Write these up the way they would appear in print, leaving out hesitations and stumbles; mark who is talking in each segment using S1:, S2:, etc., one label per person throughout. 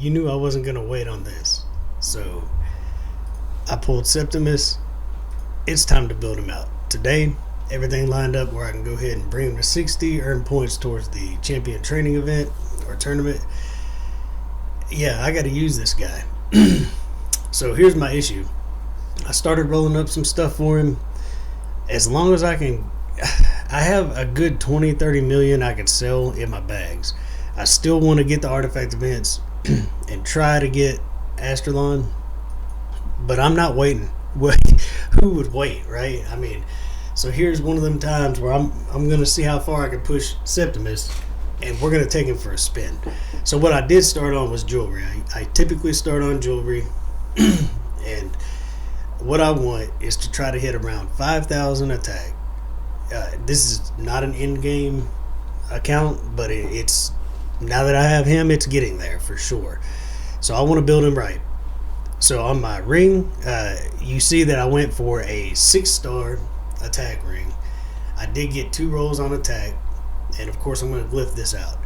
S1: you knew I wasn't going to wait on this. So I pulled Septimus. It's time to build him out. Today, everything lined up where I can go ahead and bring him to 60, earn points towards the champion training event or tournament. Yeah, I got to use this guy. So here's my issue. I started rolling up some stuff for him. As long as I can, I have a good 20-30 million I could sell in my bags. I still want to get the artifact events and try to get Astrolon, but I'm not waiting. Who would wait, right? I mean, so here's one of them times where I'm gonna see how far I can push Septimus, and we're gonna take him for a spin. So what I did start on was jewelry. I typically start on jewelry, and what I want is to try to hit around 5,000 attack. This is not an in-game account, but it's now that I have him, it's getting there for sure. So I want to build him right. So on my ring, you see that I went for a 6-star attack ring. I did get 2 rolls on attack, and of course I'm going to glyph this out.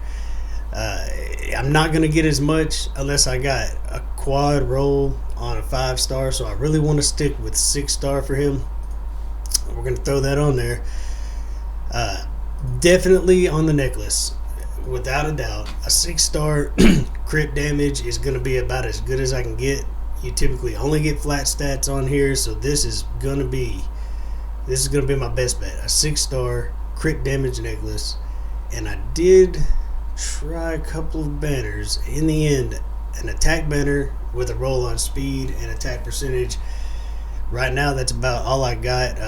S1: I'm not going to get as much unless I got a quad roll on a 5-star, so I really want to stick with 6-star for him. We're going to throw that on there. Definitely on the necklace, without a doubt. A 6-star crit damage is going to be about as good as I can get. You typically only get flat stats on here, so this is going to be my best bet. A 6-star crit damage necklace. And I did try a couple of banners. In the end, an attack banner with a roll on speed and attack percentage. Right now, that's about all I got.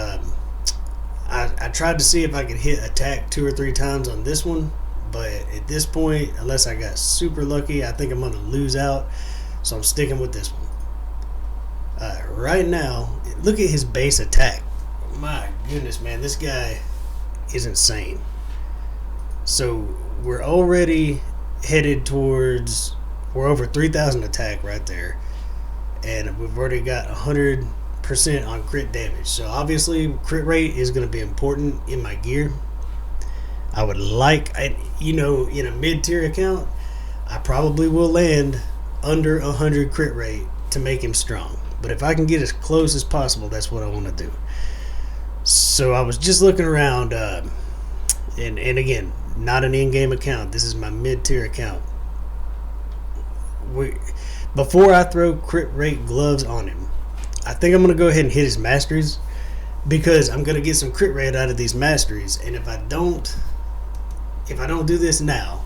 S1: I tried to see if I could hit attack 2 or 3 times on this one, but at this point, unless I got super lucky, I think I'm going to lose out. So I'm sticking with this one. Right now, look at his base attack. My goodness, man, this guy is insane. So we're already headed towards, we're over 3,000 attack right there, and we've already got 100% on crit damage. So obviously crit rate is going to be important in my gear. I would like, in a mid-tier account, I probably will land under 100 crit rate to make him strong. But if I can get as close as possible, that's what I want to do. So I was just looking around, and again, not an in-game account. This is my mid-tier account. Before I throw crit rate gloves on him, I think I'm going to go ahead and hit his masteries, because I'm going to get some crit rate out of these masteries. And if I don't do this now,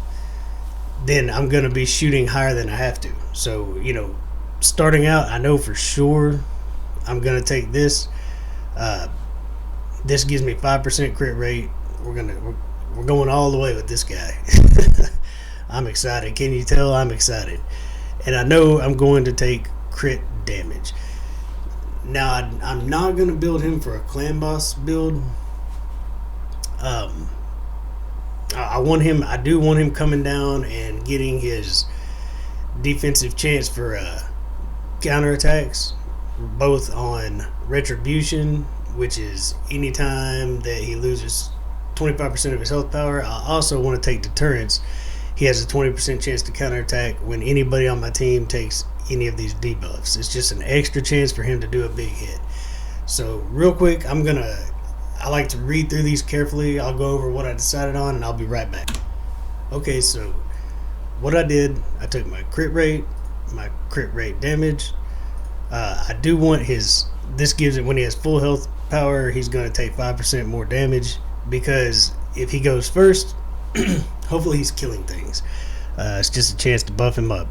S1: then I'm going to be shooting higher than I have to. So, starting out, I know for sure I'm going to take this. This gives me 5% crit rate. We're going all the way with this guy. I'm excited. Can you tell I'm excited? And I know I'm going to take crit damage. Now, I'm not going to build him for a clan boss build. I do want him coming down and getting his defensive chance for counterattacks, both on retribution, which is anytime that he loses 25% of his health power. I also want to take deterrence. He has a 20% chance to counterattack when anybody on my team takes any of these debuffs. It's just an extra chance for him to do a big hit. So real quick, I like to read through these carefully. I'll go over what I decided on, and I'll be right back. Okay, so what I did, I took my crit rate damage. I do want this gives it when he has full health power, he's going to take 5% more damage, because if he goes first, hopefully he's killing things. It's just a chance to buff him up.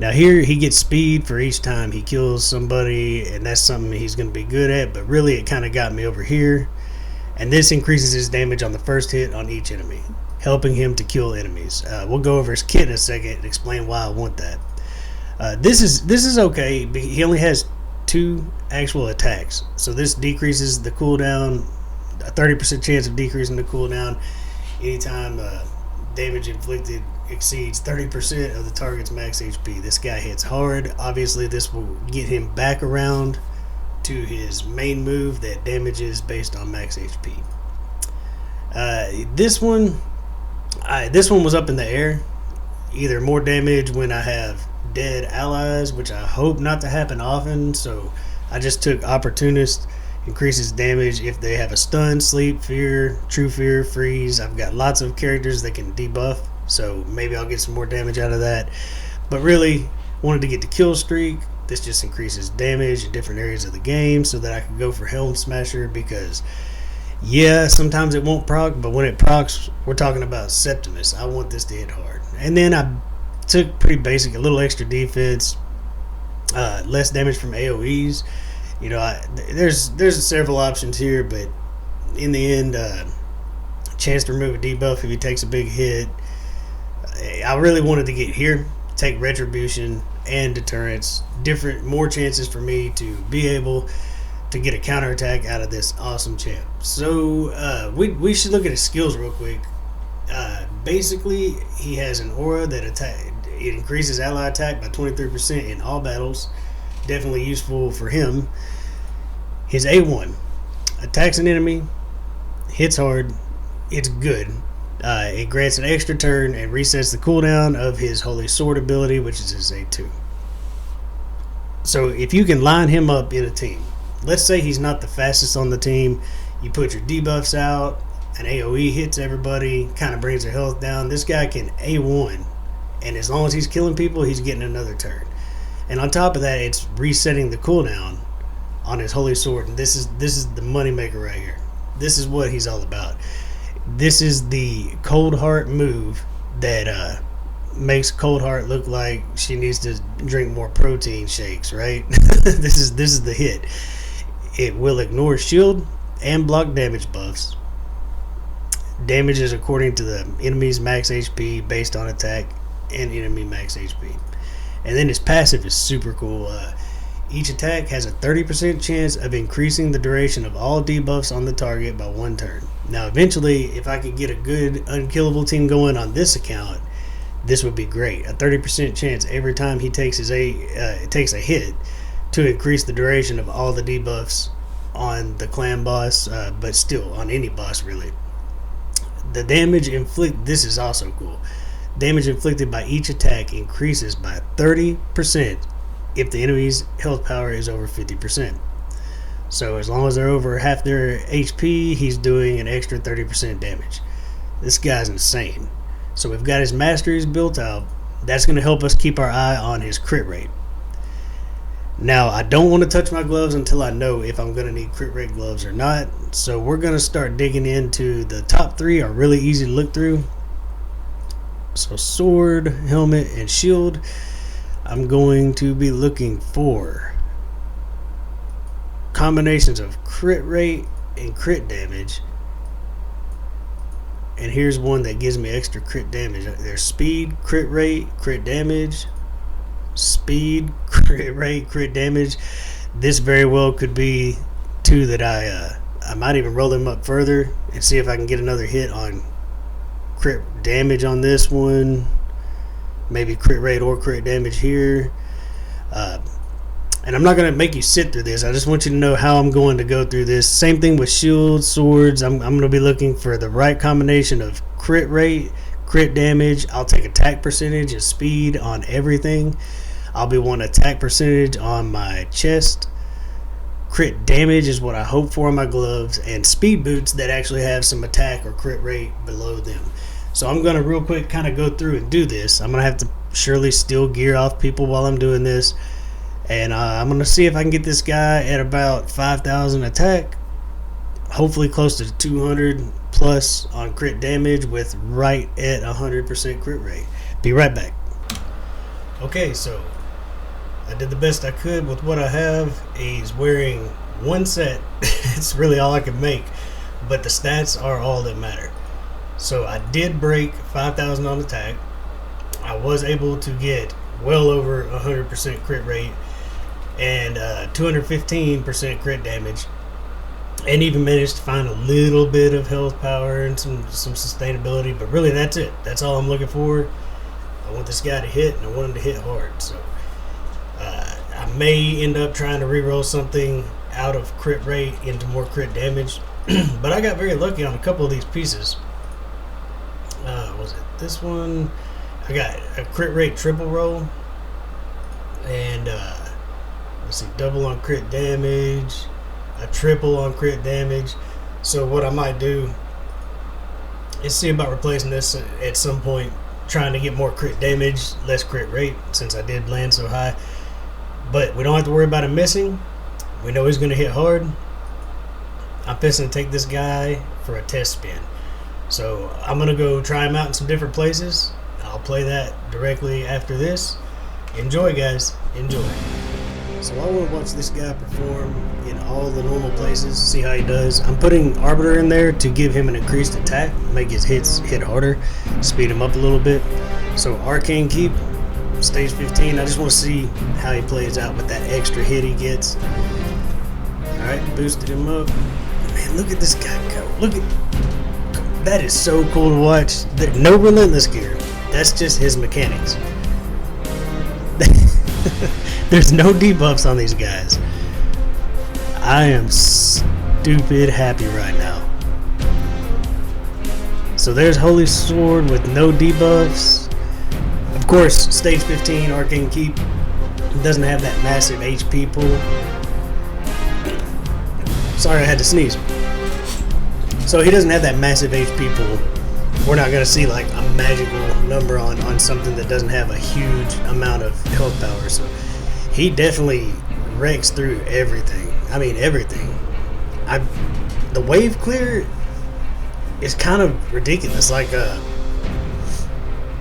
S1: Now here he gets speed for each time he kills somebody, and that's something he's going to be good at, but really it kind of got me over here. And this increases his damage on the first hit on each enemy, helping him to kill enemies. We'll go over his kit in a second and explain why I want that. This is okay. He only has 2 actual attacks, so this decreases the cooldown, a 30% chance of decreasing the cooldown anytime damage inflicted exceeds 30% of the target's max HP. This guy hits hard. Obviously this will get him back around to his main move that damages based on max HP. This one was up in the air. Either more damage when I have dead allies, which I hope not to happen often. So I just took Opportunist, increases damage if they have a stun, sleep, fear, true fear, freeze. I've got lots of characters that can debuff, so maybe I'll get some more damage out of that. But really, wanted to get the kill streak. This just increases damage in different areas of the game so that I can go for Helm Smasher because, yeah, sometimes it won't proc, but when it procs, we're talking about Septimus. I want this to hit hard. And then I took pretty basic, a little extra defense, less damage from AoEs. You know, there's several options here, but in the end, chance to remove a debuff if he takes a big hit. I really wanted to get here, take Retribution and Deterrence, more chances for me to be able to get a counterattack out of this awesome champ. So we should look at his skills real quick. Basically, he has an aura that it increases ally attack by 23% in all battles. Definitely useful for him. His A1 attacks an enemy, hits hard, it's good. It grants an extra turn and resets the cooldown of his Holy Sword ability, which is his A2. So if you can line him up in a team, let's say he's not the fastest on the team, you put your debuffs out, an AoE hits everybody, kind of brings their health down. This guy can A1, and as long as he's killing people, he's getting another turn. And on top of that, it's resetting the cooldown on his Holy Sword. And this is the moneymaker right here. This is what he's all about. This is the Cold Heart move that makes Cold Heart look like she needs to drink more protein shakes, right? This is the hit. It will ignore shield and block damage buffs. Damage is according to the enemy's max HP based on attack and enemy max HP. And then his passive is super cool. Each attack has a 30% chance of increasing the duration of all debuffs on the target by 1 turn. Now eventually, if I could get a good unkillable team going on this account, this would be great. A 30% chance every time he takes takes a hit to increase the duration of all the debuffs on the clan boss, but still on any boss really. The damage inflicted, this is also cool. Damage inflicted by each attack increases by 30% if the enemy's health power is over 50%. So as long as they're over half their HP, he's doing an extra 30% damage. This guy's insane. So we've got his masteries built out. That's going to help us keep our eye on his crit rate. Now, I don't want to touch my gloves until I know if I'm going to need crit rate gloves or not. So we're going to start digging into the top 3 are really easy to look through. So sword, helmet, and shield. I'm going to be looking for combinations of crit rate and crit damage. And here's one that gives me extra crit damage. There's speed, crit rate, crit damage. Speed, crit rate, crit damage. This very well could be 2 that I might even roll them up further and see if I can get another hit on crit damage on this one. Maybe crit rate or crit damage here. And I'm not going to make you sit through this. I just want you to know how I'm going to go through this. Same thing with shields, swords. I'm going to be looking for the right combination of crit rate, crit damage. I'll take attack percentage and speed on everything. I'll be wanting attack percentage on my chest. Crit damage is what I hope for on my gloves. And speed boots that actually have some attack or crit rate below them. So I'm going to real quick kind of go through and do this. I'm going to have to surely steal gear off people while I'm doing this. And I'm going to see if I can get this guy at about 5,000 attack. Hopefully close to 200 plus on crit damage with right at 100% crit rate. Be right back. Okay, so I did the best I could with what I have. He's wearing one set. It's really all I can make. But the stats are all that matter. So I did break 5,000 on attack. I was able to get well over 100% crit rate and 215% crit damage, and even managed to find a little bit of health power and some sustainability. But really, that's it. That's all I'm looking for. I want this guy to hit, and I want him to hit hard. So I may end up trying to reroll something out of crit rate into more crit damage. But I got very lucky on a couple of these pieces. Was it this one? I got a crit rate triple roll and let's see, double on crit damage, a triple on crit damage. So what I might do is see about replacing this at some point, trying to get more crit damage, less crit rate, since I did land so high. But we don't have to worry about him missing. We know he's going to hit hard. I'm fixing to take this guy for a test spin. So I'm going to go try him out in some different places. I'll play that directly after this. Enjoy, guys. Enjoy. So I want to watch this guy perform in all the normal places, see how he does. I'm putting Arbiter in there to give him an increased attack, make his hits hit harder, speed him up a little bit. So Arcane Keep, stage 15, I just want to see how he plays out with that extra hit he gets. Alright, boosted him up. Man, look at this guy go. Look at that, is so cool to watch. No relentless gear. That's just his mechanics. There's no debuffs on these guys. I am stupid happy right now. So there's Holy Sword with no debuffs. Of course, stage 15 Arcane Keep doesn't have that massive HP pool. Sorry, I had to sneeze. So he doesn't have that massive HP pool. We're not going to see like a magical number on something that doesn't have a huge amount of health power. So he definitely wrecks through everything. I mean, everything. The wave clear is kind of ridiculous. Like, I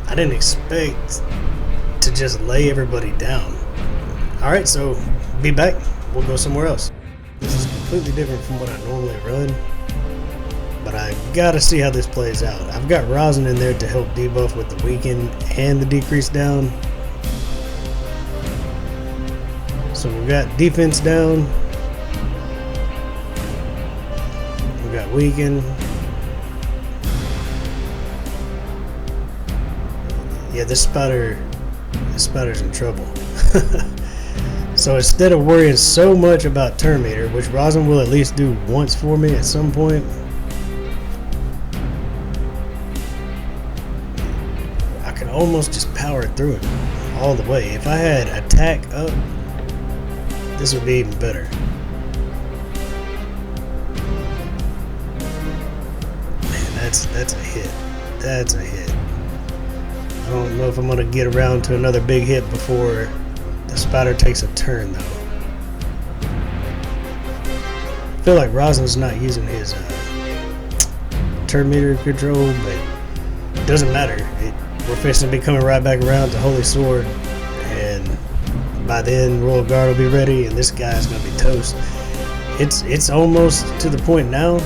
S1: didn't expect to just lay everybody down. Alright, so be back. We'll go somewhere else. This is completely different from what I normally run, but I gotta see how this plays out. I've got Rosin in there to help debuff with the weaken and the decrease down. So we've got defense down, we've got weaken. Yeah, this spider's in trouble. So instead of worrying so much about turn meter, which Rosin will at least do once for me at some point, I can almost just power it through it all the way. If I had attack up, this would be even better. Man, that's a hit. That's a hit. I don't know if I'm gonna get around to another big hit before the spider takes a turn, though. I feel like Rosin's not using his turn meter control, but it doesn't matter. We're fixing to be coming right back around to Holy Sword, and by then Royal Guard will be ready, and this guy's gonna be toast. It's almost to the point now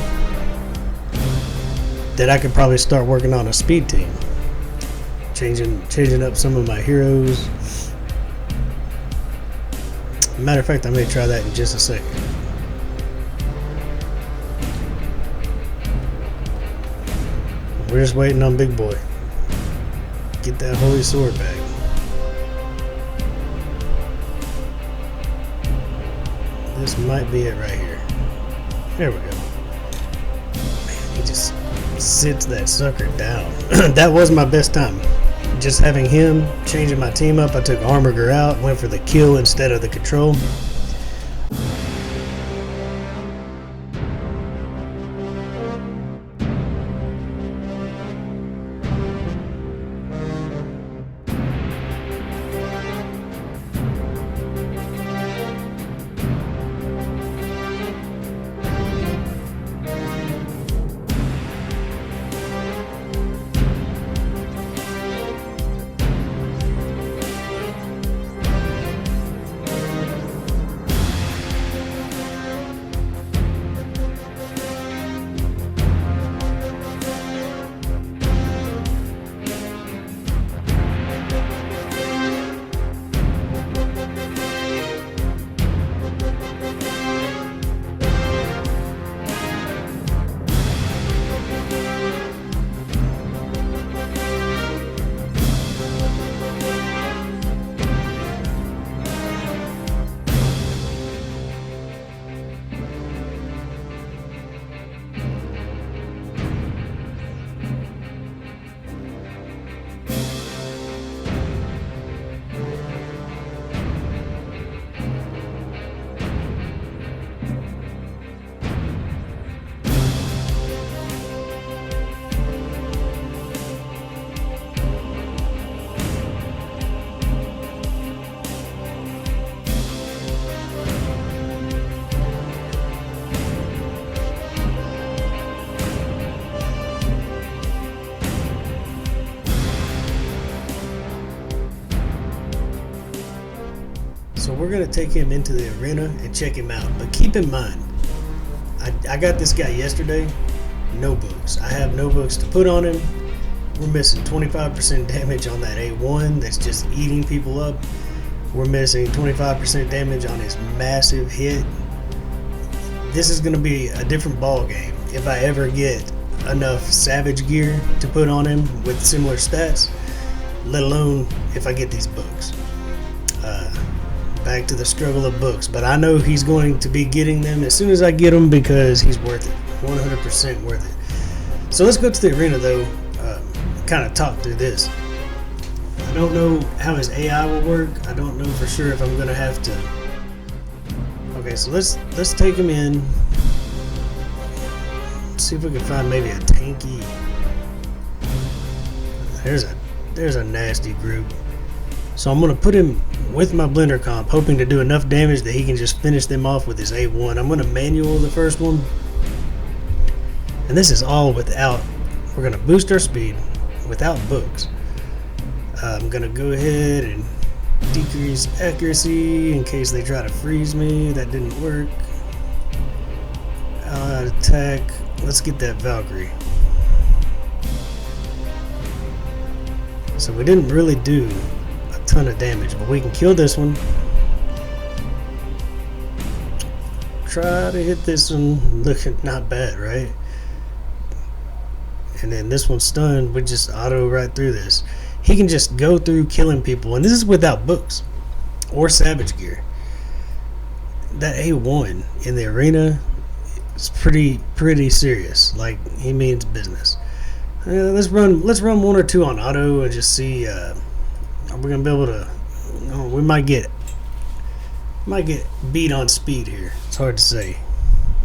S1: that I could probably start working on a speed team, changing up some of my heroes. Matter of fact, I may try that in just a second. We're just waiting on Big Boy. Get that Holy Sword back. This might be it right here. There we go. Man, he just sits that sucker down. That was my best time. Just having him, changing my team up. I took Armiger out, went for the kill instead of the control. So we're going to take him into the arena and check him out. But keep in mind, I got this guy yesterday. No books. I have no books to put on him. We're missing 25% damage on that A1 that's just eating people up. We're missing 25% damage on his massive hit. This is going to be a different ball game if I ever get enough savage gear to put on him with similar stats, let alone if I get these books. Back to the struggle of books, but I know he's going to be getting them as soon as I get them because he's worth it, 100% worth it. So let's go to the arena though, kind of talk through this. I don't know how his AI will work. I don't know for sure if I'm going to have to. Okay, so let's take him in. See if we can find maybe a tanky. There's a nasty group. So I'm going to put him with my blender comp, hoping to do enough damage that he can just finish them off with his A1. I'm going to manual the first one. And this is all without, we're going to boost our speed without books. I'm going to go ahead and decrease accuracy in case they try to freeze me. That didn't work. Allied attack. Let's get that Valkyrie. So we didn't really do a ton of damage, but we can kill this one. Try to hit this one. Looking not bad, right? And then this one's stunned. We just auto right through this. He can just go through killing people, and this is without books or savage gear. That A1 in the arena is pretty serious. Like, he means business. Let's run one or two on auto and just see. Are we gonna be able to? We might get beat on speed here. It's hard to say.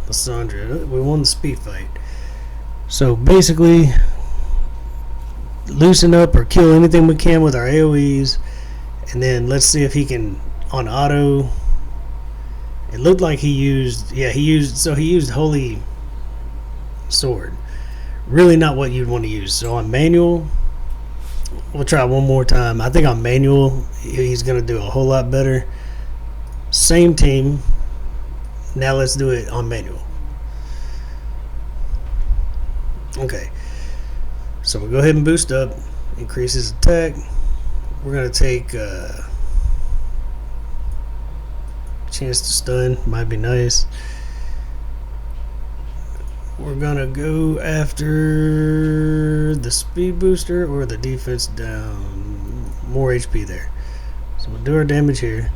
S1: Lysandra, we won the speed fight. So basically, loosen up or kill anything we can with our AoEs, and then let's see if he can on auto. It looked like he used Holy Sword. Really not what you'd want to use. So on manual, we'll try one more time. I think on manual he's going to do a whole lot better. Same team. Now let's do it on manual. Okay. So we'll go ahead and boost up, increase his attack. We're going to take chance to stun, might be nice. We're going to go after the speed booster or the defense down. More HP there. So we'll do our damage here.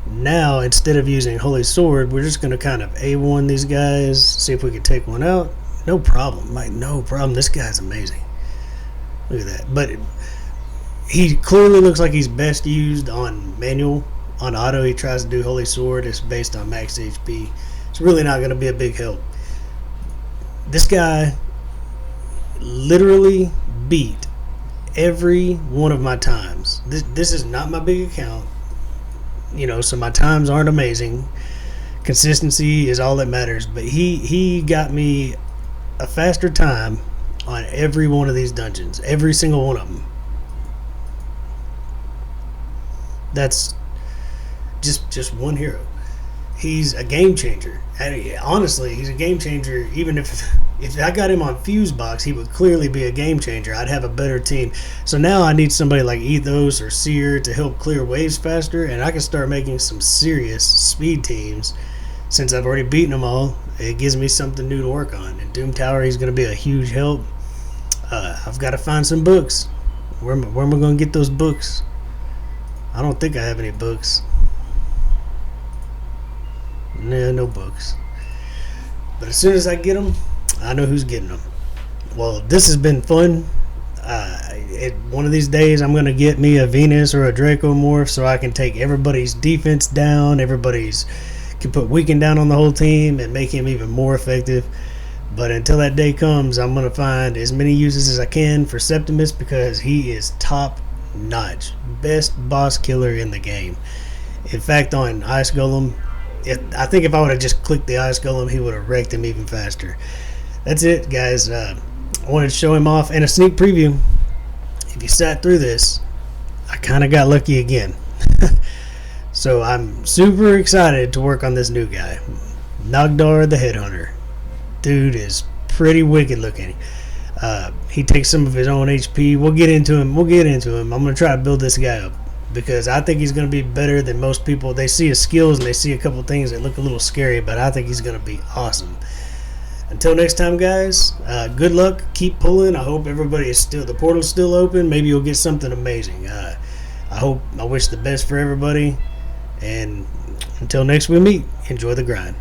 S1: Now, instead of using Holy Sword, we're just going to kind of A1 these guys, see if we can take one out. No problem, Mike, no problem. This guy's amazing. Look at that. But he clearly looks like he's best used on manual. On auto, he tries to do Holy Sword. It's based on max HP. It's really not going to be a big help. This guy literally beat every one of my times. This is not my big account. So my times aren't amazing. Consistency is all that matters. But he got me a faster time on every one of these dungeons. Every single one of them. That's just one hero. He's a game changer. Honestly, he's a game changer. Even if I got him on Fuse Box, he would clearly be a game changer. I'd have a better team. So now I need somebody like Ethos or Seer to help clear waves faster, and I can start making some serious speed teams. Since I've already beaten them all, it gives me something new to work on. And Doom Tower, he's going to be a huge help. I've got to find some books. Where am I going to get those books? I don't think I have any books. Yeah, no books. But as soon as I get them, I know who's getting them. Well, this has been fun. One of these days, I'm going to get me a Venus or a Draco morph so I can take everybody's defense down. Can put Weaken down on the whole team and make him even more effective. But until that day comes, I'm going to find as many uses as I can for Septimus because he is top notch. Best boss killer in the game. In fact, on Ice Golem, I think if I would have just clicked the Ice Golem, he would have wrecked him even faster. That's it, guys. I wanted to show him off and a sneak preview. If you sat through this, I kind of got lucky again. So I'm super excited to work on this new guy, Nogdar the Headhunter. Dude is pretty wicked looking. He takes some of his own HP. We'll get into him. I'm gonna try to build this guy up because I think he's gonna be better than most people. They see his skills and they see a couple things that look a little scary, but I think he's gonna be awesome. Until next time, guys. Good luck. Keep pulling. I hope everybody is still. The portal's still open. Maybe you'll get something amazing. I wish the best for everybody. And until next we meet, enjoy the grind.